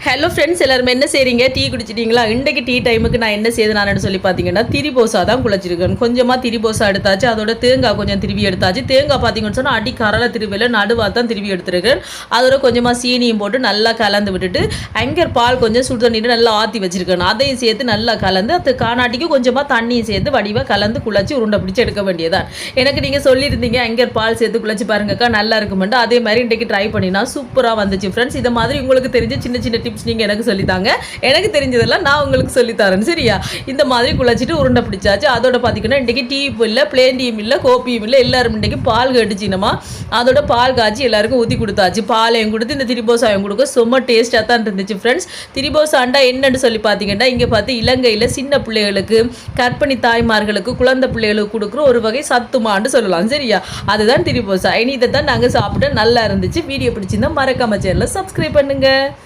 Hello friends, எல்லாரும் என்ன செய்றீங்க? டீ குடிச்சிட்டிங்களா? இன்றைக்கு டீ டைமுக்கு நான் என்ன செய்தேன்னு சொல்லி பார்த்தீங்கன்னா, திரிபோசா தான் குழச்சிருக்கேன். கொஞ்சமாக திரிபோசா எடுத்தாச்சு, அதோட தேங்காய் கொஞ்சம் திருவி எடுத்தாச்சு. தேங்காய் பார்த்தீங்கன்னு சொன்னால் அடி கரலை திருவியில் நடுவாக தான் திருவி எடுத்துருக்கேன். அதோட கொஞ்சமாக சீனியும் போட்டு நல்லா கலந்து விட்டுட்டு அங்கர் பால் கொஞ்சம் சுடு தண்ணிட்டு நல்லா ஆற்றி வச்சிருக்கேன். அதையும் சேர்த்து நல்லா கலந்து அது காணாட்டிக்கு கொஞ்சமாக தண்ணியும் சேர்த்து வடிவாக கலந்து குழச்சி உருண்டை பிடிச்சி எடுக்க வேண்டியதான். எனக்கு நீங்கள் சொல்லியிருந்தீங்க அங்கர் பால் சேர்த்து குழச்சி பாருங்கக்கா நல்லா இருக்குமெண்டு. அதே மாதிரி இன்றைக்கு ட்ரை பண்ணினா சூப்பராக வந்துச்சு ஃப்ரெண்ட்ஸ். இதை மாதிரி உங்களுக்கு தெரிஞ்ச சின்ன சின்ன டிப்ஸ் நீங்கள் எனக்கு சொல்லித்தாங்க. எனக்கு தெரிஞ்சதெல்லாம் நான் உங்களுக்கு சொல்லித்தரேன், சரியா? இந்த மாதிரி குழச்சிட்டு உருண்டை பிடிச்சாச்சு. அதோட பார்த்தீங்கன்னா இன்றைக்கி டீயும் இல்லை, பிளேன் டீயும் இல்லை, கோப்பியும் இல்லை. எல்லாரும் இன்றைக்கி பால் கடிச்சினமா அதோட பால் காய்ச்சி எல்லாருக்கும் ஊற்றி கொடுத்தாச்சு. பாலையும் கொடுத்து இந்த திரிபோசாவையும் கொடுக்க ரொம்ப டேஸ்ட்டாக தான் இருந்துச்சு ஃப்ரெண்ட்ஸ். திரிபோசாண்டா என்னன்னு சொல்லி பார்த்தீங்கன்னா, இங்கே பார்த்து இலங்கையில் சின்ன பிள்ளைகளுக்கு, கர்ப்பிணி தாய்மார்களுக்கு, குழந்தை பிள்ளைகளுக்கு கொடுக்குற ஒரு வகை சத்துமான்னு சொல்லலாம், சரியா? அதுதான் திரிபோசா. இனி இதை தான் நாங்கள் சாப்பிட்டு நல்லா இருந்துச்சு. வீடியோ பிடிச்சிருந்தா மறக்காம சேனலை சப்ஸ்கிரைப் பண்ணுங்கள்.